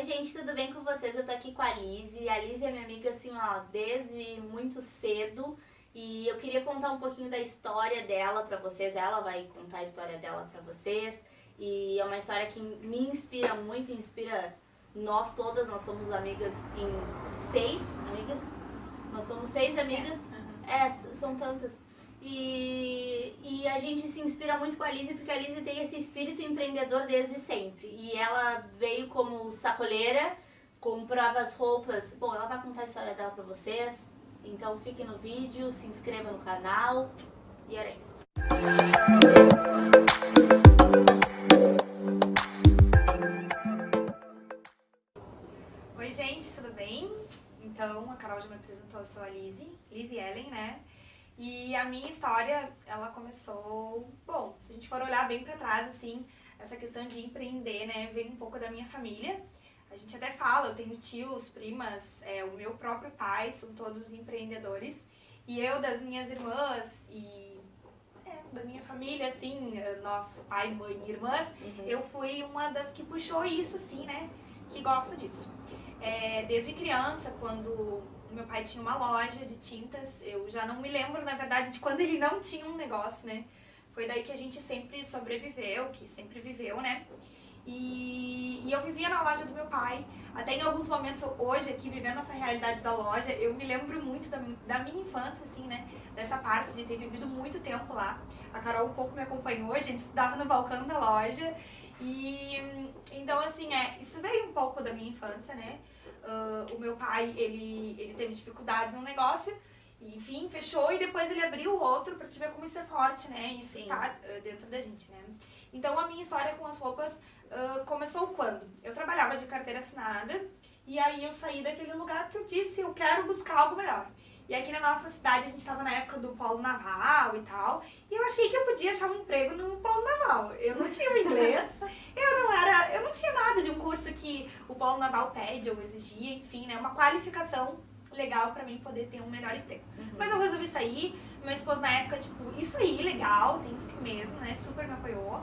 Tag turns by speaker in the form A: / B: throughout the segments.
A: gente, tudo bem com vocês? Eu tô aqui com a Lizzy. A Lizzy é minha amiga, assim, ó, desde muito cedo. E eu queria contar um pouquinho da história dela pra vocês. Ela vai contar a história dela pra vocês. E é uma história que me inspira muito, inspira nós todas. Nós somos amigas em 6 amigas. Nós somos 6 amigas. São tantas. E a gente se inspira muito com a Lizzy, porque a Lizzy tem esse espírito empreendedor desde sempre. E ela veio como sacoleira, comprava as roupas. Bom, ela vai contar a história dela pra vocês. Então fiquem no vídeo, se inscreva no canal. E era isso.
B: Oi gente, tudo bem? Então, a Carol já me apresentou, eu sou a Lizzy Ellen, né? E a minha história, ela começou... Bom, se a gente for olhar bem pra trás, assim, essa questão de empreender, né, veio um pouco da minha família. A gente até fala, eu tenho tios, primas, o meu próprio pai, são todos empreendedores. E eu, das minhas irmãs e da minha família, assim, nós, pai, mãe e irmãs, eu fui uma das que puxou isso, assim, né, que gosto disso. Desde criança, quando meu pai tinha uma loja de tintas, eu já não me lembro, na verdade, de quando ele não tinha um negócio, né? Foi daí que a gente sempre sobreviveu, que sempre viveu, né? E eu vivia na loja do meu pai, até em alguns momentos, hoje, aqui, vivendo essa realidade da loja, eu me lembro muito da minha infância, assim, né? Dessa parte de ter vivido muito tempo lá. A Carol um pouco me acompanhou, a gente estudava no balcão da loja. E então, assim, isso veio um pouco da minha infância, né? O meu pai, ele teve dificuldades no negócio, e, enfim, fechou e depois ele abriu o outro pra te ver como isso é forte, né? Isso tá dentro da gente, né? Então, a minha história com as roupas começou quando? Eu trabalhava de carteira assinada e aí eu saí daquele lugar porque eu disse, eu quero buscar algo melhor. E aqui na nossa cidade, a gente estava na época do polo naval e tal, e eu achei que eu podia achar um emprego no polo naval. Eu não tinha o inglês, eu não tinha nada de um curso que o polo naval pede ou exigia, enfim, né, uma qualificação legal pra mim poder ter um melhor emprego. Mas eu resolvi sair, meu esposo na época, tipo, isso aí, legal, tem isso mesmo, né, super me apoiou,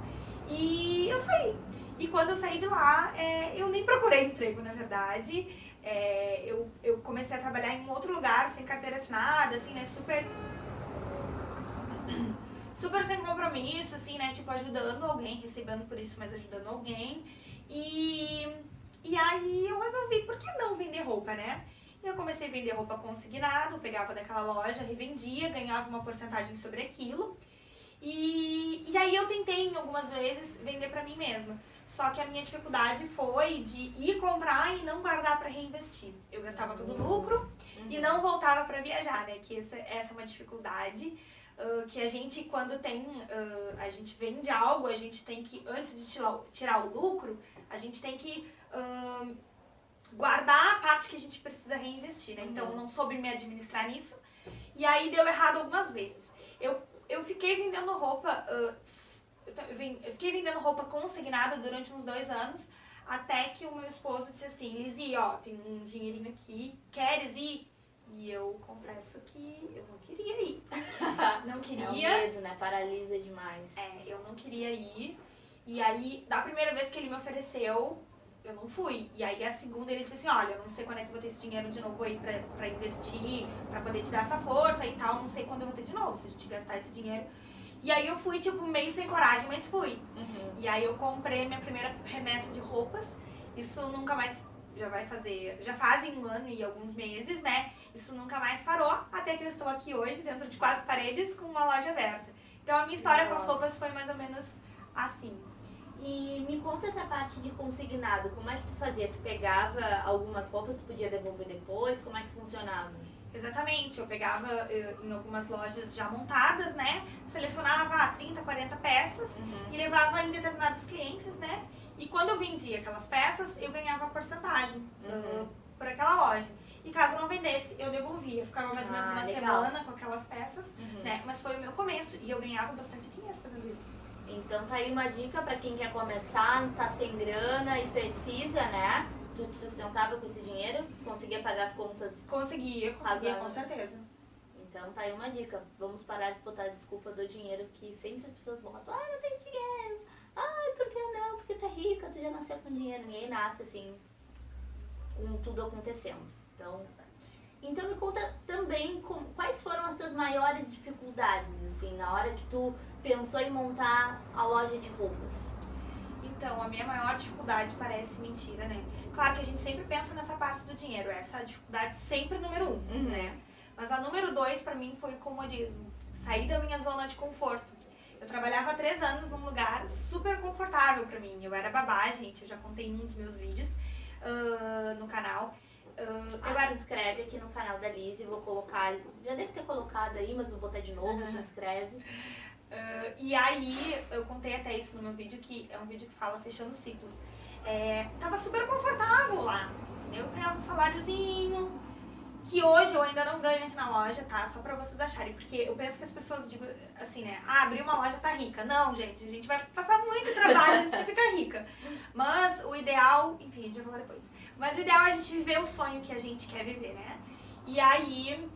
B: e eu saí. E quando eu saí de lá, eu nem procurei emprego, na verdade. Eu comecei a trabalhar em um outro lugar, sem carteira assinada, assim, né, super sem compromisso, assim, né, tipo, ajudando alguém, recebendo por isso, mas ajudando alguém. E aí eu resolvi, por que não vender roupa, né? E eu comecei a vender roupa consignado, pegava daquela loja, revendia, ganhava uma porcentagem sobre aquilo. E aí eu tentei, algumas vezes, vender pra mim mesma. Só que a minha dificuldade foi de ir comprar e não guardar pra reinvestir. Eu gastava todo o lucro e não voltava pra viajar, né? Que essa é uma dificuldade que a gente, quando a gente vende algo, a gente tem que, antes de tirar o lucro, a gente tem que guardar a parte que a gente precisa reinvestir, né? Então eu não soube me administrar nisso e aí deu errado algumas vezes. Eu fiquei vendendo roupa... Eu fiquei vendendo roupa consignada durante uns 2 anos, até que o meu esposo disse assim, Lizzy, ó, tem um dinheirinho aqui, queres ir? E eu confesso que eu não queria ir. Não queria.
A: É o medo, né? Paralisa demais.
B: Eu não queria ir. E aí, da primeira vez que ele me ofereceu, eu não fui. E aí, a segunda, ele disse assim, olha, eu não sei quando é que eu vou ter esse dinheiro de novo aí pra investir, pra poder te dar essa força e tal, não sei quando eu vou ter de novo, se a gente gastar esse dinheiro. E aí eu fui, tipo, meio sem coragem, mas fui. E aí eu comprei minha primeira remessa de roupas. Isso nunca mais, já fazem 1 ano e alguns meses, né? Isso nunca mais parou, até que eu estou aqui hoje, dentro de 4 paredes, com uma loja aberta. Então a minha história com as roupas foi mais ou menos assim.
A: E me conta essa parte de consignado, como é que tu fazia? Tu pegava algumas roupas, tu podia devolver depois, como é que funcionava?
B: Exatamente, eu pegava em algumas lojas já montadas, né, selecionava 30, 40 peças e levava em determinados clientes, né, e quando eu vendia aquelas peças, eu ganhava porcentagem por aquela loja. E caso eu não vendesse, eu devolvia, eu ficava mais ou menos uma semana com aquelas peças, né, mas foi o meu começo e eu ganhava bastante dinheiro fazendo isso.
A: Então tá aí uma dica pra quem quer começar, tá sem grana e precisa, né? Tu te sustentava com esse dinheiro? Conseguia pagar as contas?
B: Conseguia, com certeza.
A: Então tá aí uma dica. Vamos parar de botar a desculpa do dinheiro, que sempre as pessoas botam. Ai, não tenho dinheiro. Ai, por que não? Porque tu é rica, tu já nasceu com dinheiro. Ninguém nasce assim. com tudo acontecendo. Então me conta também quais foram as tuas maiores dificuldades, assim, na hora que tu pensou em montar a loja de roupas.
B: Então, a minha maior dificuldade parece mentira, né? Claro que a gente sempre pensa nessa parte do dinheiro, essa é a dificuldade sempre número 1, né? Mas a número 2 pra mim foi o comodismo, sair da minha zona de conforto. Eu trabalhava há 3 anos num lugar super confortável pra mim, eu era babá, gente, eu já contei em um dos meus vídeos no canal.
A: Te inscreve aqui no canal da Lizzy, vou colocar, já deve ter colocado aí, mas vou botar de novo, te inscreve.
B: E aí, eu contei até isso no meu vídeo, que é um vídeo que fala fechando ciclos. Tava super confortável lá, entendeu? Eu ganhava um saláriozinho, que hoje eu ainda não ganho aqui na loja, tá? Só pra vocês acharem, porque eu penso que as pessoas digam assim, né? Abrir uma loja tá rica. Não, gente, a gente vai passar muito trabalho antes de ficar rica. Mas o ideal, enfim, a gente vai falar depois. Mas o ideal é a gente viver o sonho que a gente quer viver, né? E aí,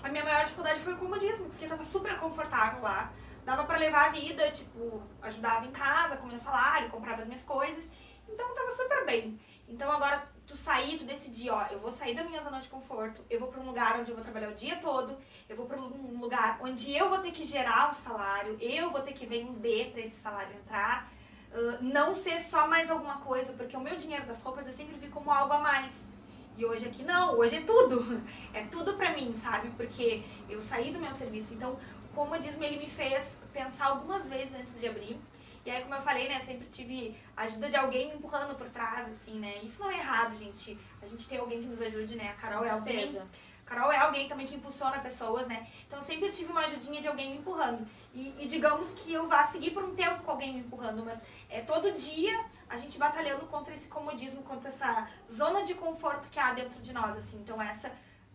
B: a minha maior dificuldade foi o comodismo, porque eu tava super confortável lá. Dava pra levar a vida, tipo, ajudava em casa com o meu salário, comprava as minhas coisas. Então tava super bem. Então agora tu decidir, ó, eu vou sair da minha zona de conforto, eu vou pra um lugar onde eu vou trabalhar o dia todo, eu vou pra um lugar onde eu vou ter que gerar o salário, eu vou ter que vender pra esse salário entrar, não ser só mais alguma coisa, porque o meu dinheiro das roupas eu sempre vi como algo a mais. E hoje aqui não, hoje é tudo. É tudo pra mim, sabe? Porque eu saí do meu serviço. Então, o comodismo, ele me fez pensar algumas vezes antes de abrir. E aí, como eu falei, né, sempre tive a ajuda de alguém me empurrando por trás, assim, né? Isso não é errado, gente. A gente tem alguém que nos ajude, né? A Carol é alguém. Carol é alguém também que impulsiona pessoas, né? Então, eu sempre tive uma ajudinha de alguém me empurrando. E digamos que eu vá seguir por um tempo com alguém me empurrando, mas todo dia a gente batalhando contra esse comodismo, contra essa zona de conforto que há dentro de nós, assim. Então,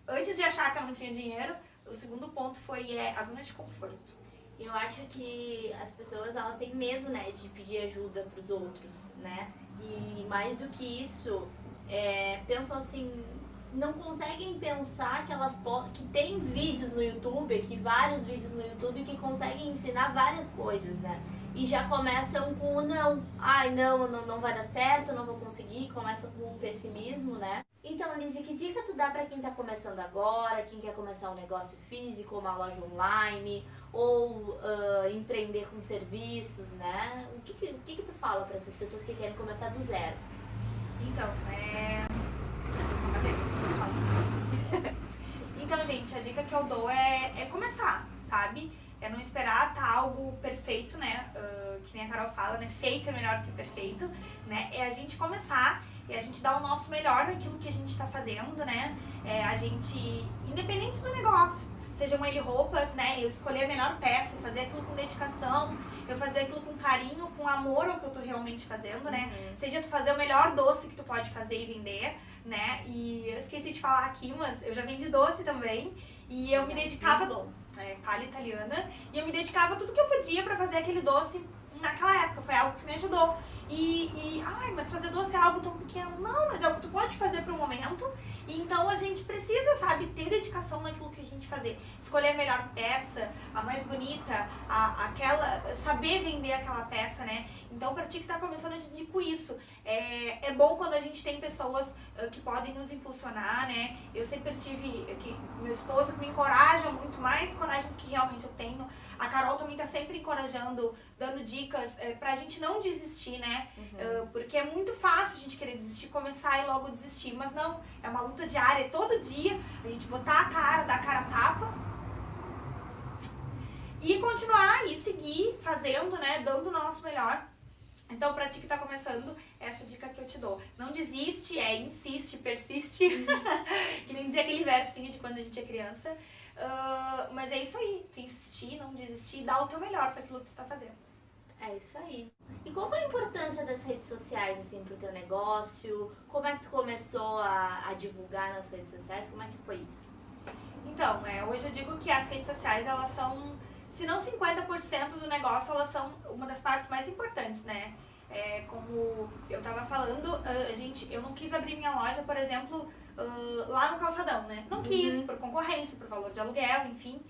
B: antes de achar que eu não tinha dinheiro, o segundo ponto foi a zona de conforto.
A: Eu acho que as pessoas, elas têm medo, né, de pedir ajuda pros outros, né? E mais do que isso, pensam assim, não conseguem pensar que tem vídeos no YouTube, aqui vários vídeos no YouTube que conseguem ensinar várias coisas, né? E já começam com o não. Ai, não vai dar certo, não vou conseguir. Começam com o pessimismo, né? Então, Lizzy, que dica tu dá pra quem tá começando agora, quem quer começar um negócio físico, uma loja online, ou empreender com serviços, né? O que tu fala pra essas pessoas que querem começar do zero?
B: Então, Então, gente, a dica que eu dou é começar, sabe? É não esperar tá algo perfeito, né? Que nem a Carol fala, né? Feito é melhor do que perfeito, né? É a gente começar e a gente dar o nosso melhor naquilo que a gente tá fazendo, né? A gente, independente do negócio, sejam ele roupas, né? Eu escolher a melhor peça, fazer aquilo com dedicação, eu fazer aquilo com carinho, com amor ao que eu tô realmente fazendo, né? Seja tu fazer o melhor doce que tu pode fazer e vender, né? E eu esqueci de falar aqui, mas eu já vendi doce também. E eu me dedicava, palha italiana, e eu me dedicava tudo que eu podia pra fazer aquele doce naquela época, foi algo que me ajudou. Mas fazer doce é algo tão pequeno. Não, mas é o que tu pode fazer pro momento. E então a gente precisa, sabe, ter dedicação naquilo que a gente fazer. Escolher a melhor peça, a mais bonita, saber vender aquela peça, né? Então, pra ti que tá começando, eu te digo isso. É bom quando a gente tem pessoas que podem nos impulsionar, né? Eu sempre tive meu esposo que me encoraja muito, mais coragem do que realmente eu tenho. A Carol também tá sempre encorajando, dando dicas pra gente não desistir, né? Porque é muito fácil a gente querer desistir, começar e logo desistir. Mas não, é uma luta diária, todo dia a gente botar a cara, dar a cara a tapa e continuar e seguir fazendo, né? Dando o nosso melhor. Então, pra ti que tá começando, essa dica que eu te dou. Não desiste, insiste, persiste. Que nem dizia aquele versinho de quando a gente é criança. Mas é isso aí, tu insistir, não desistir, dar o teu melhor para aquilo que tu tá fazendo.
A: É isso aí. E qual foi a importância das redes sociais, assim, pro teu negócio? Como é que tu começou a divulgar nas redes sociais? Como é que foi isso?
B: Então, hoje eu digo que as redes sociais, elas são, se não 50% do negócio, elas são uma das partes mais importantes, né? Como eu tava falando, eu não quis abrir minha loja, por exemplo, lá no Calçadão, né? Não quis, por concorrência, por valor de aluguel, enfim.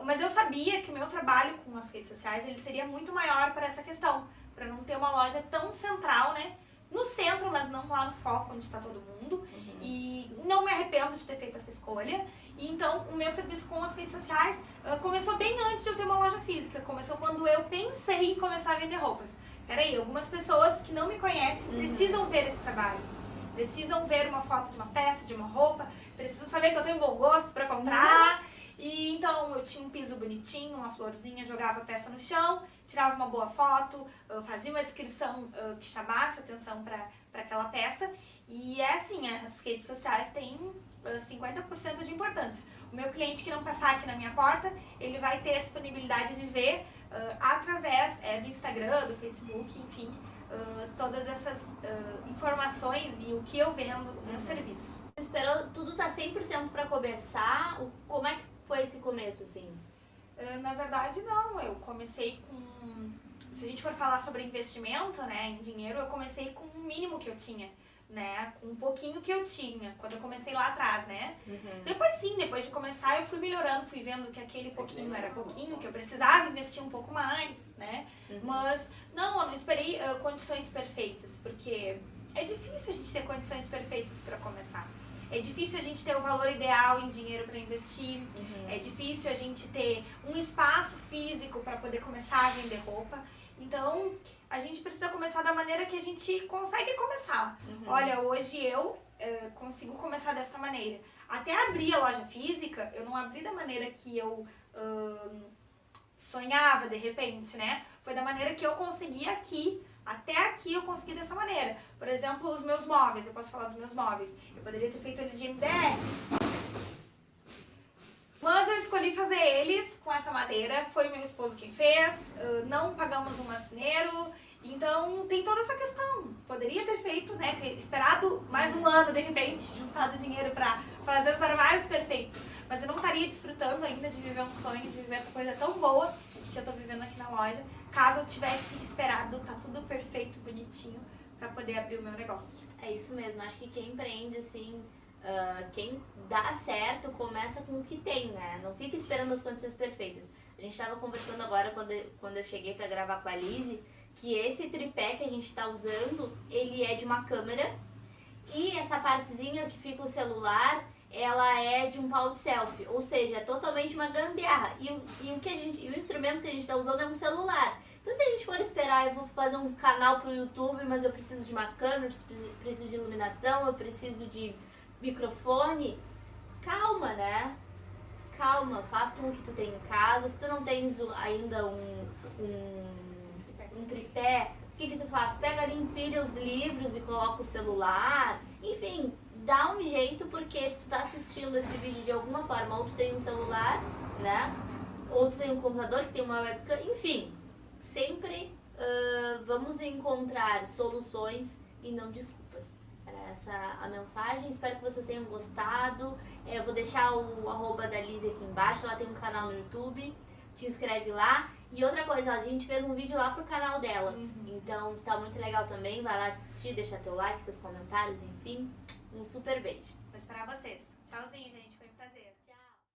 B: Mas eu sabia que o meu trabalho com as redes sociais, ele seria muito maior para essa questão, para não ter uma loja tão central, né? no centro, mas não lá no foco onde está todo mundo. E não me arrependo de ter feito essa escolha. E então, o meu serviço com as redes sociais começou bem antes de eu ter uma loja física. Começou quando eu pensei em começar a vender roupas. Peraí, algumas pessoas que não me conhecem precisam ver esse trabalho. Precisam ver uma foto de uma peça, de uma roupa. Precisam saber que eu tenho bom gosto para comprar. E então, eu tinha um piso bonitinho, uma florzinha, jogava a peça no chão, tirava uma boa foto, fazia uma descrição que chamasse atenção para aquela peça. E é assim, as redes sociais têm 50% de importância. O meu cliente que não passar aqui na minha porta, ele vai ter a disponibilidade de ver através do Instagram, do Facebook, enfim, todas essas informações e o que eu vendo no serviço.
A: Esperou tudo tá 100% para começar? Como é que foi esse começo, assim?
B: Na verdade, não. Eu comecei com... Se a gente for falar sobre investimento, né, em dinheiro, eu comecei com o mínimo que eu tinha, né, com um pouquinho que eu tinha, quando eu comecei lá atrás, né. Depois sim, depois de começar, eu fui melhorando, fui vendo que aquele pouquinho era pouquinho, que eu precisava investir um pouco mais, né. Mas, não, eu não esperei condições perfeitas, porque é difícil a gente ter condições perfeitas para começar. É difícil a gente ter o valor ideal em dinheiro para investir. É difícil a gente ter um espaço físico para poder começar a vender roupa. Então, a gente precisa começar da maneira que a gente consegue começar. Olha, hoje eu consigo começar desta maneira. Até abrir a loja física, eu não abri da maneira que eu sonhava de repente, né? Foi da maneira que eu consegui aqui. Até aqui eu consegui dessa maneira. Por exemplo, os meus móveis, eu posso falar dos meus móveis. Eu poderia ter feito eles de MDF. Mas eu escolhi fazer eles com essa madeira, foi meu esposo quem fez, não pagamos um marceneiro. Então tem toda essa questão. Poderia ter feito, né, ter esperado mais um ano de repente, juntado dinheiro pra fazer os armários perfeitos. Mas eu não estaria desfrutando ainda de viver um sonho, de viver essa coisa tão boa que eu tô vivendo aqui na loja, caso eu tivesse esperado tá tudo perfeito, bonitinho, pra poder abrir o meu negócio.
A: É isso mesmo, acho que quem empreende, assim, quem dá certo, começa com o que tem, né? Não fica esperando as condições perfeitas. A gente tava conversando agora, quando eu cheguei pra gravar com a Lizzy, que esse tripé que a gente tá usando, ele é de uma câmera, e essa partezinha que fica o celular, ela é de um pau de selfie, ou seja, é totalmente uma gambiarra. E o instrumento que a gente está usando é um celular. Então, se a gente for esperar, eu vou fazer um canal pro YouTube, mas eu preciso de uma câmera, preciso de iluminação, eu preciso de microfone. Calma, né? Calma, faça com o que tu tem em casa. Se tu não tens ainda um tripé, o que tu faz? Pega ali, empilha os livros e coloca o celular. Enfim, dá um jeito, porque se tu tá assistindo esse vídeo de alguma forma, ou tu tem um celular, né? Ou tu tem um computador que tem uma webcam, enfim, sempre vamos encontrar soluções e não desculpas. Era essa a mensagem, espero que vocês tenham gostado. Eu vou deixar o arroba da Lizzy aqui embaixo, ela tem um canal no YouTube, te inscreve lá. E outra coisa, a gente fez um vídeo lá pro canal dela, então tá muito legal também, vai lá assistir, deixa teu like, teus comentários, enfim. Um super beijo.
B: Vou esperar vocês. Tchauzinho, gente.